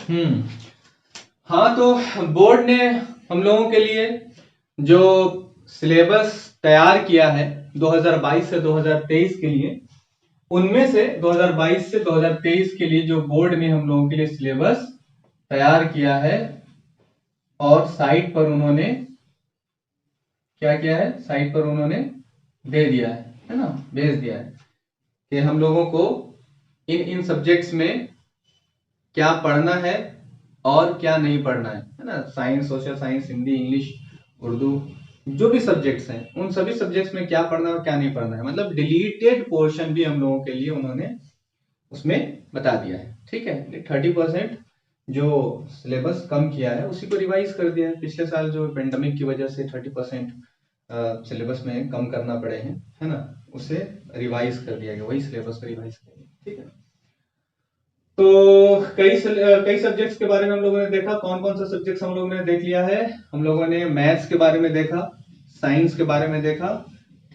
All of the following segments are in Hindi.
हम्म। हाँ, तो बोर्ड ने हम लोगों के लिए जो सिलेबस तैयार किया है 2022 से 2023 के लिए, उनमें से 2022 से 2023 के लिए जो बोर्ड ने हम लोगों के लिए सिलेबस तैयार किया है, और साइट पर उन्होंने क्या किया है, साइट पर उन्होंने दे दिया है ना, भेज दिया है कि हम लोगों को इन इन सब्जेक्ट्स में क्या पढ़ना है और क्या नहीं पढ़ना है ना। Science, social science, Hindi, English, Urdu, जो भी सब्जेक्ट्स हैं उन सभी सब्जेक्ट्स में क्या पढ़ना है और क्या नहीं पढ़ना है। मतलब डिलीटेड पोर्शन भी हम लोगों के लिए उन्होंने उसमें बता दिया है। ठीक है, 30% जो सिलेबस कम किया है उसी को रिवाइज कर दिया है। पिछले साल जो पेंडेमिक की वजह से 30% सिलेबस में कम करना पड़े हैं, है ना, उसे रिवाइज कर दिया गया, वही सिलेबस को रिवाइज कर दिया। ठीक है, तो कई सब्जेक्ट्स के बारे में हम लोगों ने देखा। कौन कौन सा सब्जेक्ट्स हम लोगों ने देख लिया है? हम लोगों ने मैथ्स के बारे में देखा, साइंस के बारे में देखा,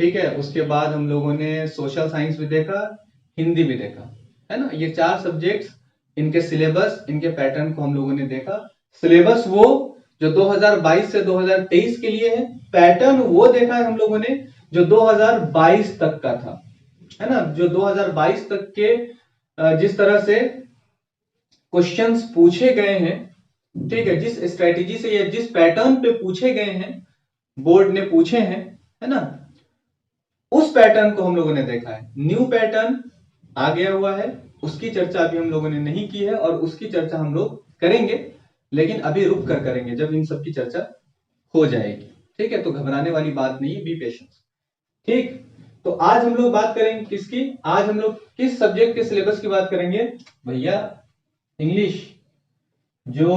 ठीक है, उसके बाद हम लोगों ने सोशल साइंस भी देखा, हिंदी भी देखा, है ना। ये 4 सब्जेक्ट्स, इनके सिलेबस, इनके पैटर्न को हम लोगों ने देखा। सिलेबस वो जो 2022 से 2023 के लिए है, पैटर्न वो देखा है हम लोगों ने जो 2022 तक का था, है ना। जो 2022 तक के जिस तरह से क्वेश्चंस पूछे गए हैं, ठीक है, जिस स्ट्रेटेजी से या जिस पैटर्न पे पूछे गए हैं, बोर्ड ने पूछे हैं, है ना, उस पैटर्न को हम लोगों ने देखा है। न्यू पैटर्न आ गया हुआ है, उसकी चर्चा अभी हम लोगों ने नहीं की है, और उसकी चर्चा हम लोग करेंगे, लेकिन अभी रुक कर करेंगे जब इन सब की चर्चा हो जाएगी। ठीक है, तो घबराने वाली बात नहीं है, बी पेशेंस। ठीक, तो आज हम लोग बात करेंगे किसकी? आज हम लोग किस सब्जेक्ट के सिलेबस की बात करेंगे भैया? इंग्लिश, जो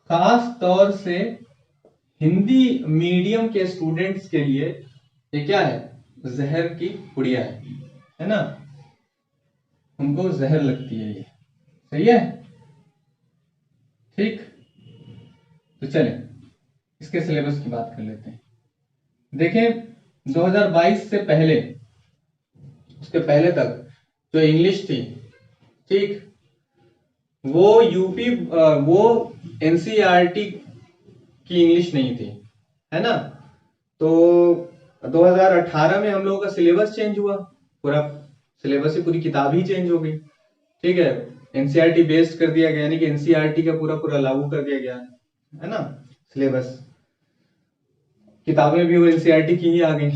खास तौर से हिंदी मीडियम के स्टूडेंट्स के लिए ये क्या है, जहर की पुड़िया है ना, उनको जहर लगती है ये। सही है, ठीक। तो चलें इसके सिलेबस की बात कर लेते हैं। देखें, 2022 से पहले, उसके पहले तक जो इंग्लिश थी, ठीक, वो यूपी, वो एनसीईआरटी की इंग्लिश नहीं थी, है ना। तो 2018 में हम लोगों का सिलेबस चेंज हुआ, पूरा सिलेबस ही, पूरी किताब ही चेंज हो गई। ठीक है, एनसीईआरटी बेस्ड कर दिया गया, यानी कि एनसीईआरटी का पूरा पूरा लागू कर दिया गया, है ना। सिलेबस, किताबें भी वो एनसीईआरटी की ही आ गई।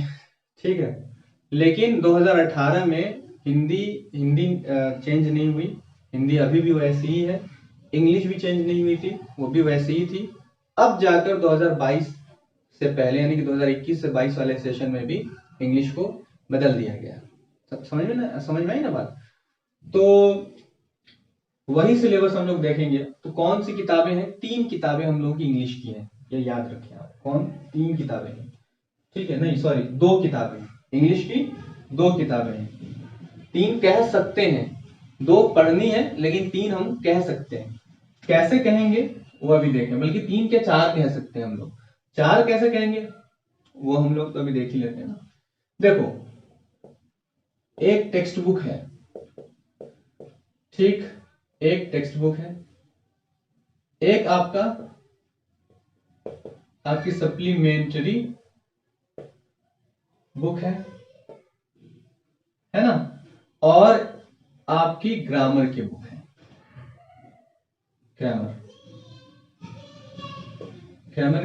ठीक है, लेकिन 2018 में हिंदी हिंदी चेंज नहीं हुई, हिंदी अभी भी वैसी ही है। इंग्लिश भी चेंज नहीं हुई थी, वो भी वैसी ही थी। अब जाकर 2022 से पहले, यानी कि 2021 से 22 वाले सेशन में भी इंग्लिश को बदल दिया गया। समझ में आई ना बात? तो वही सिलेबस हम लोग देखेंगे। तो कौन सी किताबें हैं? 3 किताबें हम लोग की इंग्लिश की हैं, ये याद रखें आप। कौन? 3 किताबें हैं, ठीक है, नहीं सॉरी, 2 किताबें इंग्लिश की, 2 किताबें हैं। 3 कह सकते हैं, 2 पढ़नी है, लेकिन 3 हम कह सकते हैं। कैसे कहेंगे वो अभी देखें, बल्कि 3 के 4 कह सकते हैं हम लोग। 4 कैसे कहेंगे वो हम लोग तो अभी देख ही लेते हैं ना। देखो, एक टेक्स्ट बुक है, ठीक, एक टेक्स्ट बुक है, एक आपकी सप्लीमेंट्री बुक है ना, और आपकी ग्रामर की बुक है, ग्रामर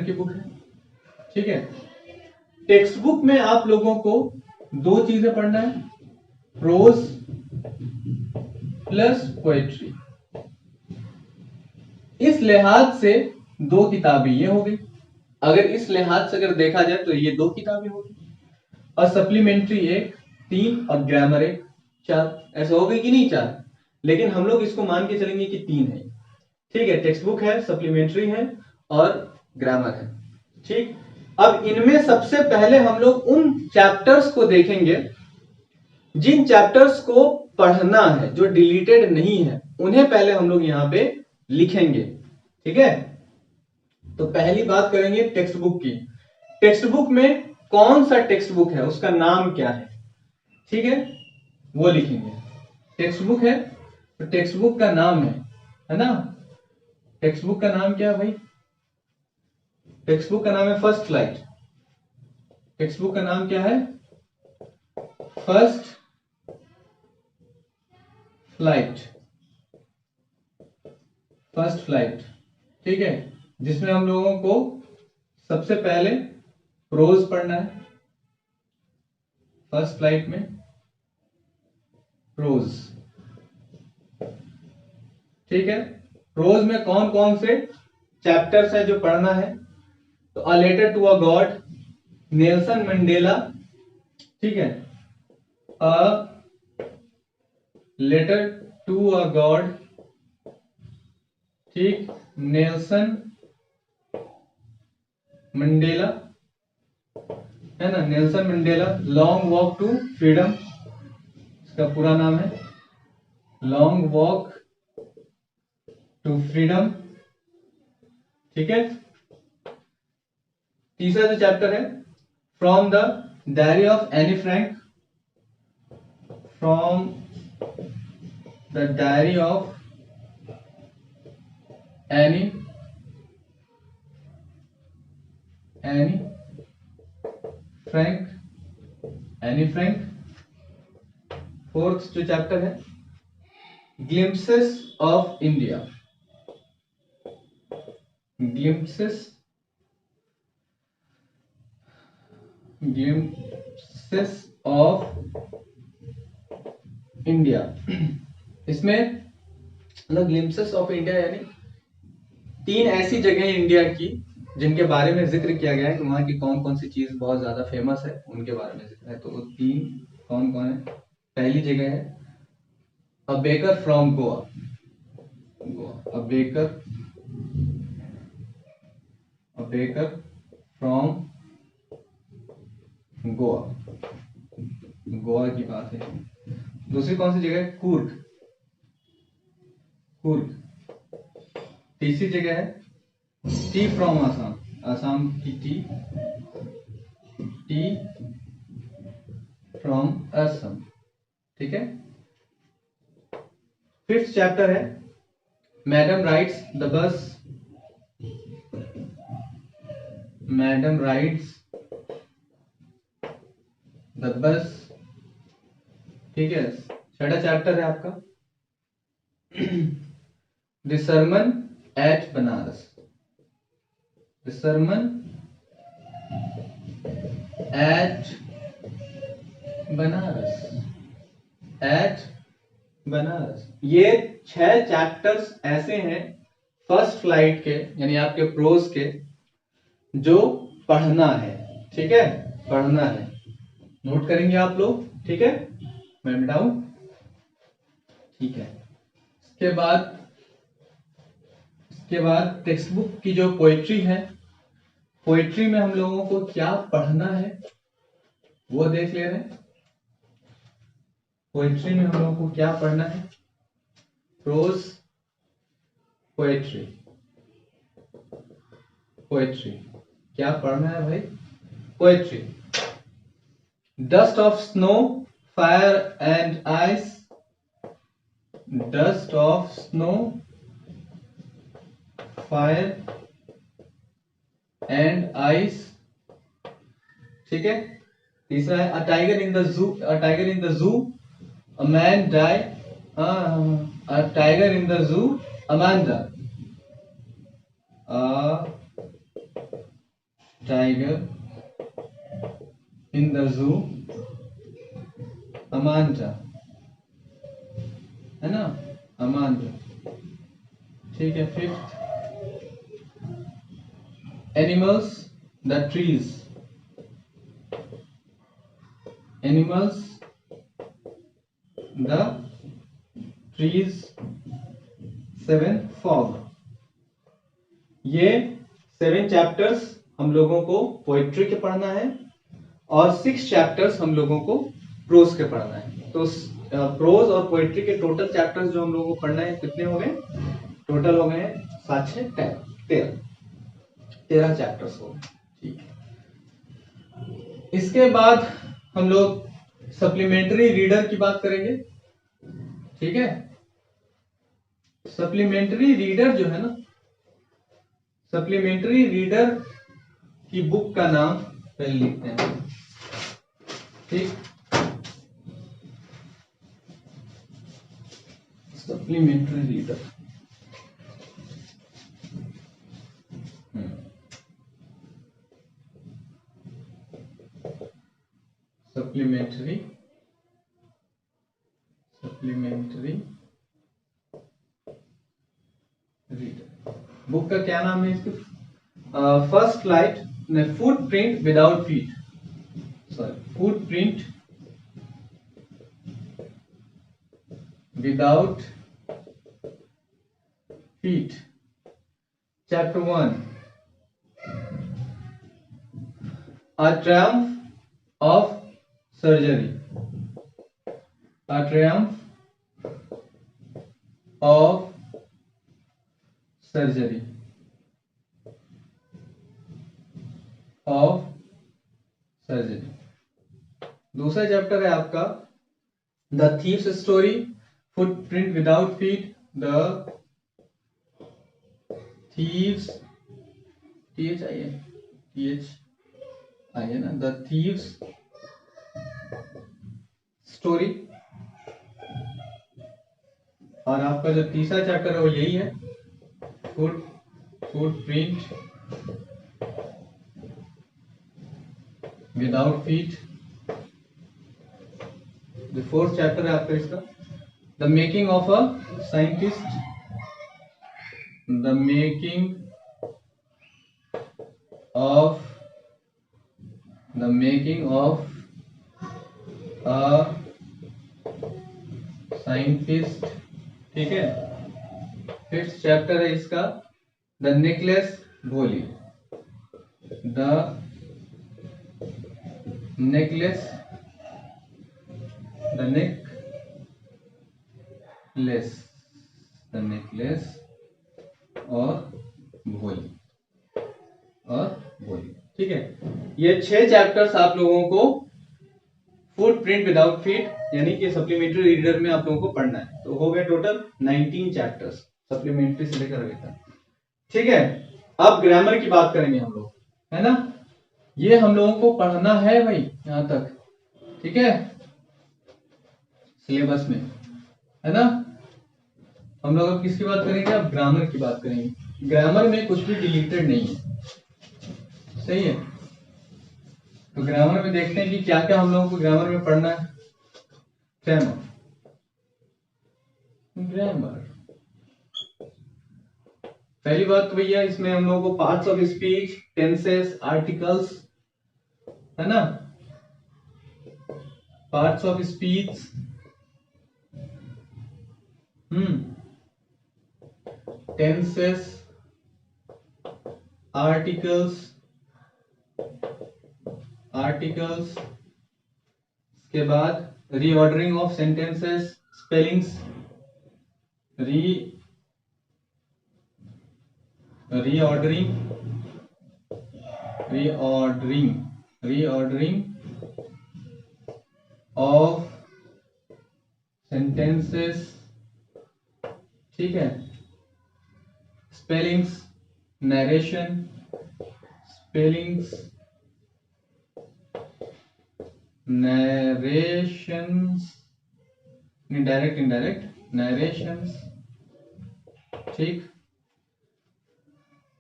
की बुक है, ठीक है। टेक्स्ट बुक में आप लोगों को 2 चीजें पढ़ना है, प्रोज प्लस पोएट्री। इस लिहाज से 2 किताबें ये हो गई। अगर इस लिहाज से अगर देखा जाए तो ये 2 किताबें होगी, और सप्लीमेंट्री 1, 3, और ग्रामर 1, 4। ऐसे हो गई कि नहीं 4? लेकिन हम लोग इसको मान के चलेंगे कि 3 है। ठीक है, टेक्स्ट बुक है, सप्लीमेंट्री है, और ग्रामर है। ठीक, अब इनमें सबसे पहले हम लोग उन चैप्टर्स को देखेंगे जिन चैप्टर्स को पढ़ना है, जो डिलीटेड नहीं है, उन्हें पहले हम लोग यहां पे लिखेंगे। ठीक है, तो पहली बात करेंगे टेक्स्ट बुक की। टेक्स्ट बुक में कौन सा टेक्स्ट बुक है, उसका नाम क्या है, ठीक है, वो लिखेंगे। टेक्स्ट बुक है तो टेक्स्ट बुक का नाम है है ना। टेक्स्ट बुक का नाम क्या है भाई? टेक्स्ट बुक का नाम है फर्स्ट फ्लाइट। टेक्स्ट बुक का नाम क्या है? First flight. फर्स्ट फ्लाइट, ठीक है, जिसमें हम लोगों को सबसे पहले प्रोज पढ़ना है। फर्स्ट फ्लाइट में प्रोज, ठीक है। प्रोज में कौन कौन से चैप्टर्स है जो पढ़ना है? तो a letter to a god, Nelson Mandela, ठीक है, a letter to a god, ठीक, नेल्सन मंडेला, है ना, Nelson Mandela. Long walk to freedom, इसका पूरा नाम है लॉन्ग वॉक टू फ्रीडम, ठीक है। तीसरा जो चैप्टर है, from the diary of Anne Frank, from the diary of Anne Frank, Anne Frank. Fourth जो चैप्टर है, glimpses of India, glimpses of India. इसमें मतलब ग्लिम्पसेस ऑफ इंडिया यानी 3 ऐसी जगह इंडिया की जिनके बारे में जिक्र किया गया है कि वहां की कौन कौन सी चीज बहुत ज्यादा फेमस है, उनके बारे में जिक्र है। तो वो 3 कौन कौन है? पहली जगह है a baker from Goa, a baker from Goa, Goa की बात है। दूसरी कौन सी जगह है? कूर्ग, तीसरी जगह है टी फ्रॉम आसाम, आसाम की टी फ्रॉम असम, ठीक है। फिफ्थ चैप्टर है madam rides the bus, madam rides the bus, ठीक है। छठा चैप्टर है आपका the sermon at Benares, the sermon at Benares, ये 6 चैप्टर्स ऐसे हैं फर्स्ट फ्लाइट के, यानी आपके प्रोज के, जो पढ़ना है, ठीक है, पढ़ना है। नोट करेंगे आप लोग, ठीक है, मैं मिटाऊं, ठीक है। इसके बाद टेक्स्ट बुक की जो पोएट्री है, पोएट्री में हम लोगों को क्या पढ़ना है वो देख ले रहे हैं। पोएट्री में हम लोगों को क्या पढ़ना है? प्रोज, पोएट्री, क्या पढ़ना है भाई? Poetry. Dust of snow, fire and ice, dust of snow, fire and ice, ठीक है। तीसरा है a tiger in the zoo, a man die, a tiger in the zoo, Amanda, a tiger in the zoo, Amanda, है ना, अमांडा, ठीक है। Fifth, animals the trees, animals the trees. 7 fog. ये 7 चैप्टर्स हम लोगों को पोएट्री के पढ़ना है और 6 चैप्टर्स हम लोगों को प्रोज के पढ़ना है। तो प्रोज और पोएट्री के टोटल चैप्टर्स जो हम लोगों को पढ़ना है कितने हो गए? टोटल हो गए 7 6 13 चैप्टर्स हो गए, ठीक है। इसके बाद हम लोग सप्लीमेंट्री रीडर की बात करेंगे, ठीक है। सप्लीमेंट्री रीडर जो है ना, सप्लीमेंट्री रीडर की बुक का नाम पहले लिखते हैं, ठीक। Supplementary reader, supplementary reader book का क्या नाम है इसके? First flight, footprint without feet, sorry, footprint without feet, chapter 1, A Triumph of Surgery, A Triumph of Surgery, of Surgery। दूसरा चैप्टर है आपका the thieves story, footprint without feet, the thieves, TH आइए ना, द थीव्स स्टोरी। और आपका जो तीसरा चैप्टर है वो यही है, फुटप्रिंट विदाउट फीट। जो फोर्थ चैप्टर है आपका इसका, the making of a scientist, the making of a scientist, ठीक है। फिफ्थ चैप्टर है इसका द नेकलेस भोली, द नेकलेस, द नेकलेस और भोली, ठीक है। ये 6 चैप्टर्स आप लोगों को फुटप्रिंट विदाउट फीट यानी कि सप्लीमेंट्री रीडर में आप लोगों को पढ़ना है। तो हो गए टोटल 19 चैप्टर्स सप्लीमेंट्री से लेकर अभी तक, ठीक है। अब ग्रामर की बात करेंगे हम लोग, है ना। ये हम लोगों को पढ़ना है भाई यहां तक, ठीक है, सिलेबस में, है ना। हम लोग अब किसकी बात करेंगे? अब ग्रामर की बात करेंगे। ग्रामर में कुछ भी डिलीटेड नहीं है, सही है। तो ग्रामर में देखते हैं कि क्या क्या हम लोगों को ग्रामर में पढ़ना है। ग्रामर पहली बात तो भैया इसमें हम लोगों को parts of speech, tenses, articles, है ना, parts of speech, tenses, articles, के बाद reordering of sentences, spellings, reordering of sentences, ठीक है, स्पेलिंग्स, नरेशंस, डायरेक्ट नरेशंस, ठीक।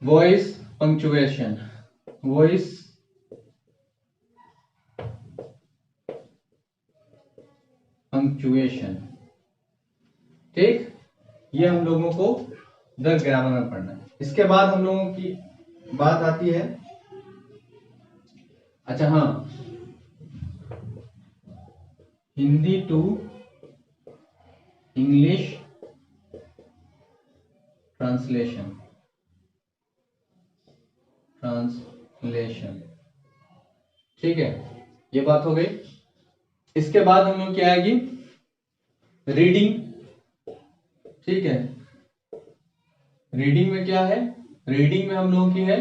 वॉइस पंक्चुएशन, ठीक। ये हम लोगों को द ग्रामर में पढ़ना है। इसके बाद हम लोगों की बात आती है, अच्छा हाँ, हिंदी टू इंग्लिश ट्रांसलेशन, ठीक है, ये बात हो गई। इसके बाद हम लोग क्या आएगी? रीडिंग, ठीक है। रीडिंग में क्या है? रीडिंग में हम लोगों की है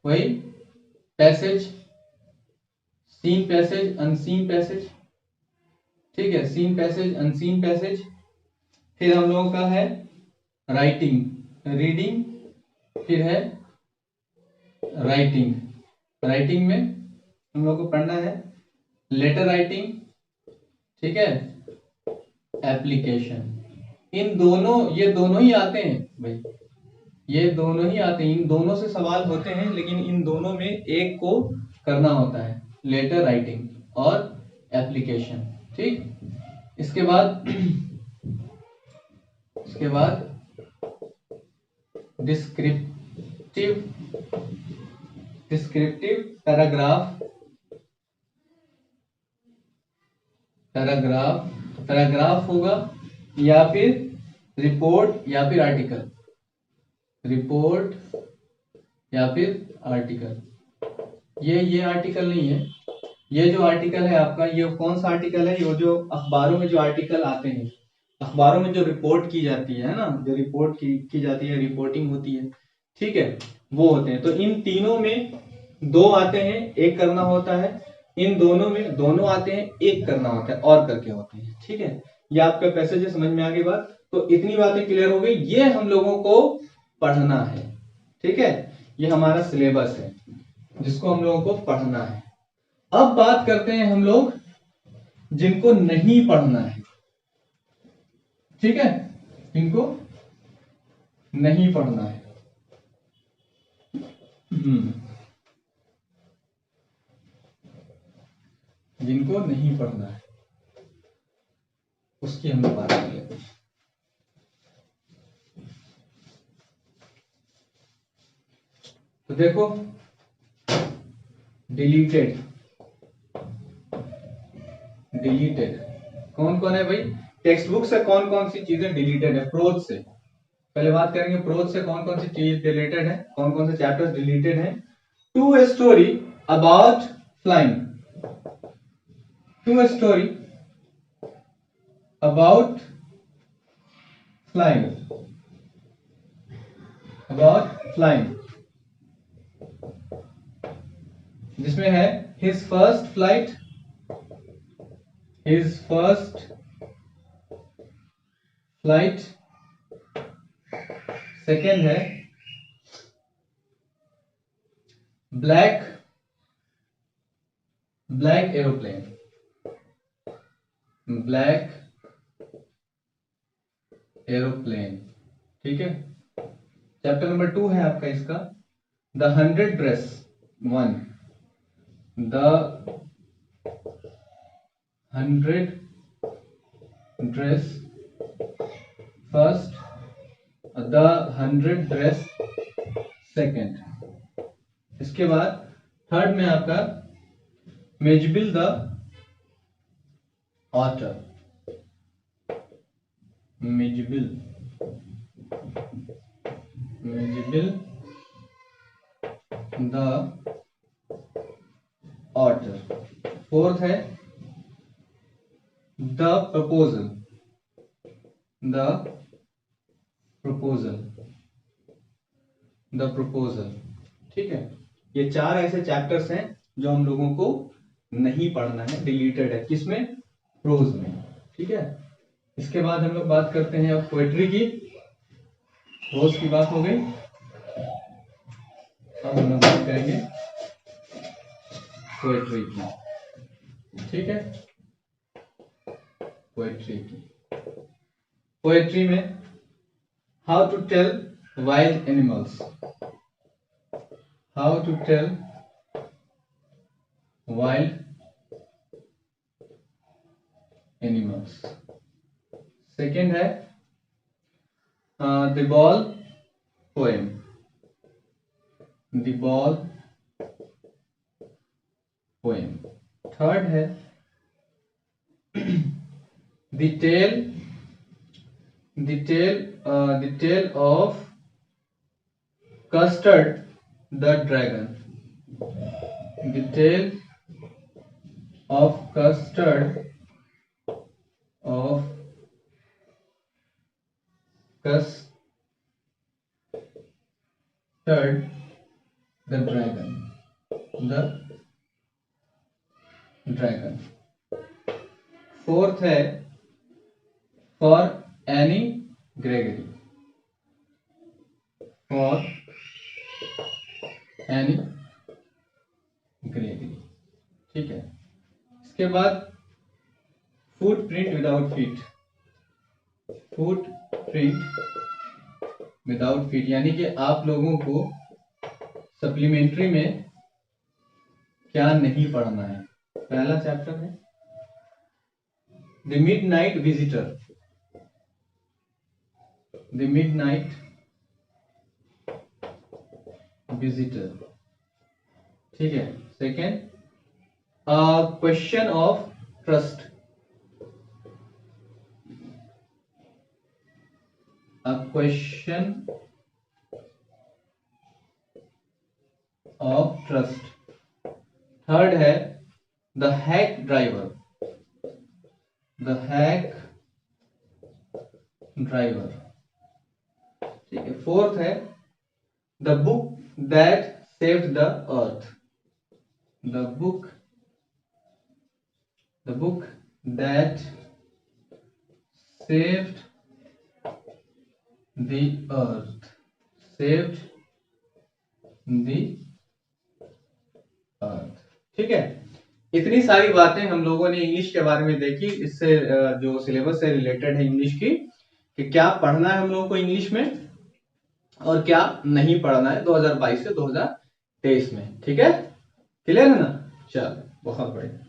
वही passage, seen passage, unseen passage, ठीक है, सीन पैसेज, अनसीन पैसेज। फिर हम लोगों का है राइटिंग, रीडिंग, फिर है राइटिंग। राइटिंग में हम लोग को पढ़ना है लेटर राइटिंग, ठीक है, एप्लीकेशन। इन दोनों, ये दोनों ही आते हैं भाई, ये दोनों ही आते हैं, इन दोनों से सवाल होते हैं, लेकिन इन दोनों में एक को करना होता है, लेटर राइटिंग और एप्लीकेशन, ठीक। इसके बाद डिस्क्रिप्टिव, पैराग्राफ, पैराग्राफ होगा, या फिर रिपोर्ट, या फिर आर्टिकल, रिपोर्ट या फिर आर्टिकल। ये आर्टिकल नहीं है, ये जो आर्टिकल है आपका, ये कौन सा आर्टिकल है, ये जो अखबारों में जो आर्टिकल आते हैं, अखबारों में जो रिपोर्ट की जाती है ना, जो रिपोर्ट की जाती है, रिपोर्टिंग होती है, ठीक है, वो होते हैं। तो इन तीनों में दो आते हैं, एक करना होता है, इन दोनों में दोनों आते हैं, एक करना होता है, और करके होते हैं, ठीक है। ये आपका पैसेज है, समझ में आ गई बात। तो इतनी बातें क्लियर हो गई, ये हम लोगों को पढ़ना है, ठीक है, ये हमारा सिलेबस है जिसको हम लोगों को पढ़ना है। अब बात करते हैं हम लोग जिनको नहीं पढ़ना है, ठीक है, जिनको नहीं पढ़ना है। जिनको नहीं पढ़ना है उसकी हम लोग बात कर लेते हैं। तो देखो, डिलीटेड कौन कौन है भाई, टेक्स्ट बुक से कौन कौन सी चीजें डिलीटेड है, प्रोज से पहले बात करेंगे, प्रोज से कौन कौन सी चीज डिलीटेड है, कौन कौन से चैप्टर्स डिलीटेड है। Two a story about flying, two a story about flying, जिसमें है हिज फर्स्ट फ्लाइट, सेकेंड है ब्लैक एरोप्लेन, ठीक है। चैप्टर नंबर 2 है आपका इसका, the 100 dress 1, the 100 dress first, the 100 dress second. इसके बाद थर्ड में आपका Mijbil the otter, Mijbil the otter. Fourth है द प्रपोजल, ठीक है। ये चार ऐसे चैप्टर्स हैं जो हम लोगों को नहीं पढ़ना है, डिलीटेड है, किसमें, प्रोज में, ठीक है। इसके बाद हम लोग बात करते हैं अब पोएट्री की, प्रोज की बात हो गई, अब हम लोग बात करेंगे पोएट्री की, ठीक है। पोएट्री में how to tell wild animals, second है द बॉल पोएम, थर्ड है the tale of Custard the Dragon, the tale of Custard the dragon। Fourth है फॉर एनी ग्रेगरी, और एनी ग्रेविटी। ठीक है, इसके बाद food print without feed. Food print without feed यानी कि आप लोगों को सप्लीमेंट्री में क्या नहीं पढ़ना है। पहला चैप्टर है the midnight visitor. The midnight visitor. ठीक है, second question of trust. A question of trust। Third है the hack driver. The hack driver. ठीक है, फोर्थ है the book that saved the earth. The book that saved the earth। saved the earth। ठीक है, इतनी सारी बातें हम लोगों ने इंग्लिश के बारे में देखी। इससे जो सिलेबस से रिलेटेड है इंग्लिश की, कि क्या पढ़ना है हम लोगों को इंग्लिश में और क्या नहीं पढ़ना है 2022 से 2023 में। ठीक है, क्लियर है ना? चलो, बहुत बढ़िया।